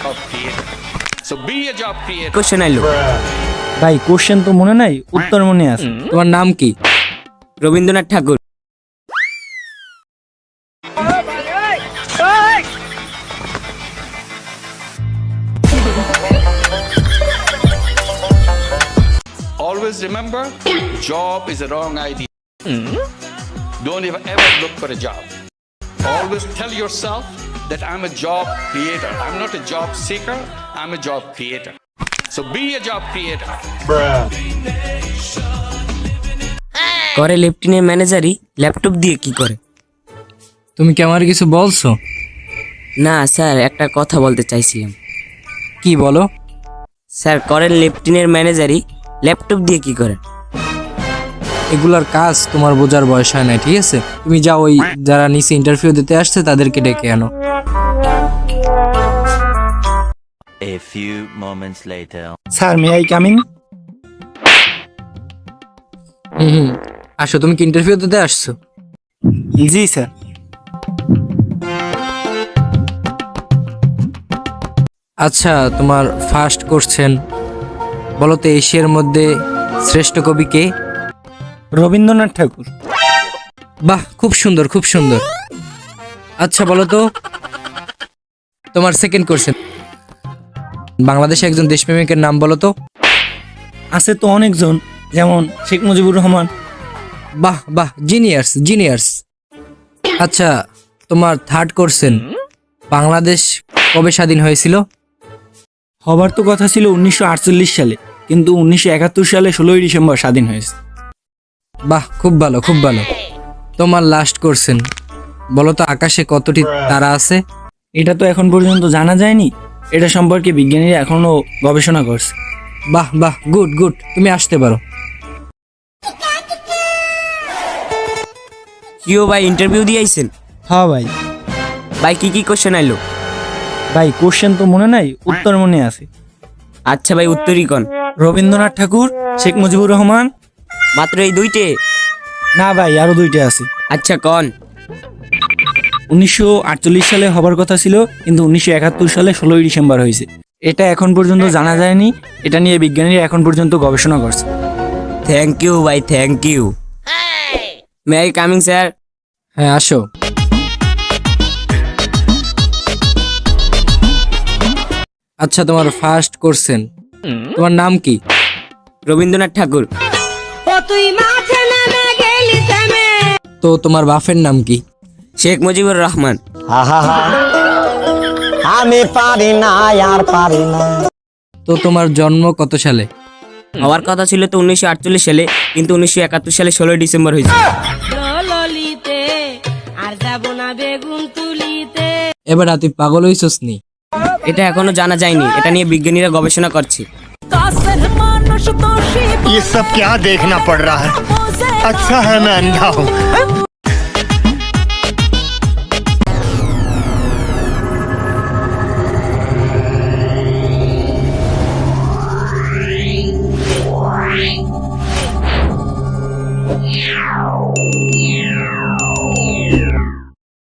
job creator. So be a job creator. Question আইলো। ভাই question তো মনে নাই, উত্তর মনে আছে। তোমার নাম কি? রবীন্দ্রনাথ ঠাকুর। Always remember, job is a wrong idea. Don't ever look for a job. Always tell yourself that I'm a job creator. I'm not a job seeker, I'm a job creator. So be a job creator. করে লেফটিনের ম্যানেজারই laptop দিয়ে কি করে? তুমি কি আমার কিছু বলছো? না স্যার, একটা কথা বলতে চাইছিলাম। কি বলো? স্যার, করেন লেফটিনের ম্যানেজারই ল্যাপটপ দিয়ে কি করে? এগুলার কাজ তোমার বোঝার বয়স হয় না, ঠিক আছে? তুমি যাও, ওই যারা নিচে ইন্টারভিউ দিতে আসছে তাদেরকে ডেকে আনো। A few moments later. Sir may I come in? হুম, আসো। তুমি কি ইন্টারভিউ দিতে আসছো? জি স্যার। আচ্ছা, তোমার ফার্স্ট কোশ্চেন বলো তো, এশিয়ার মধ্যে শ্রেষ্ঠ কবি কে? রবীন্দ্রনাথ ঠাকুর। বাহ, খুব সুন্দর, খুব সুন্দর। আচ্ছা বলো তো, তোমার সেকেন্ড কোশ্চেন বাংলাদেশে একজন দেশপ্রেমিকের নাম বলো তো। আছে তো অনেকজন, যেমন শেখ মুজিবুর রহমান। বাহ বাহ, জিনিয়ার্স জিনিয়ার্স। আচ্ছা, তোমার থার্ড কোশ্চেন বাংলাদেশ কবে স্বাধীন হয়েছিল? হবার তো কথা ছিল 1948 সালে, কিন্তু 1971 সালে 16ই ডিসেম্বর স্বাধীন হয়েছে। বাহ, খুব ভালো, খুব ভালো। তোমার লাস্ট কোশ্চেন বলো তো, আকাশে কতটি তারা আছে? এটা তো এখন পর্যন্ত জানা যায়নি, এটা সম্পর্কে বিজ্ঞানীরা এখনো গবেষণা করছে। বাহ বাহ, গুড গুড, তুমি আসতে পারো। কিও ভাই, ইন্টারভিউ দিয়ে আইছেন? হ্যাঁ ভাই। ভাই কি কি কোশ্চেন আইলো? ভাই কোশ্চেন তো মনে নাই, উত্তর মনে আছে। আচ্ছা ভাই, উত্তরই কোন? রবীন্দ্রনাথ ঠাকুর, শেখ মুজিবুর রহমান। মাত্র এই দুইটে? না ভাই, আরো দুইটা আছে। আচ্ছা কোন? 1948 সালে হবার কথা ছিল, কিন্তু 1971 সালে 16ই ডিসেম্বর হয়েছে। এটা এখন পর্যন্ত জানা যায়নি, এটা নিয়ে বিজ্ঞানীরা এখন পর্যন্ত গবেষণা করছে। থ্যাংক ইউ ভাই, thank you. May I coming sir? হ্যাঁ, আসো। আচ্ছা, তোমার ফার্স্ট কোশ্চেন তোমার নাম কি? রবীন্দ্রনাথ ঠাকুর। তো তোমার বাপের নাম কি? শেখ মুজিবুর রহমান। আমি পারি না, আর পারি না। তো তোমার জন্ম কত সালে? হওয়ার কথা ছিল তো 1948 সালে, কিন্তু 1971 সালে 16 ডিসেম্বর হয়েছে। ললিতে আর যাব না বেগুন তুলিতে। এবার তুই পাগল হইছস নি? এটা এখনো জানা যায়নি, এটা নিয়ে বিজ্ঞানীরা গবেষণা করছে। ये सब क्या देखना पड़ रहा है? अच्छा है मैं अंधा हूँ।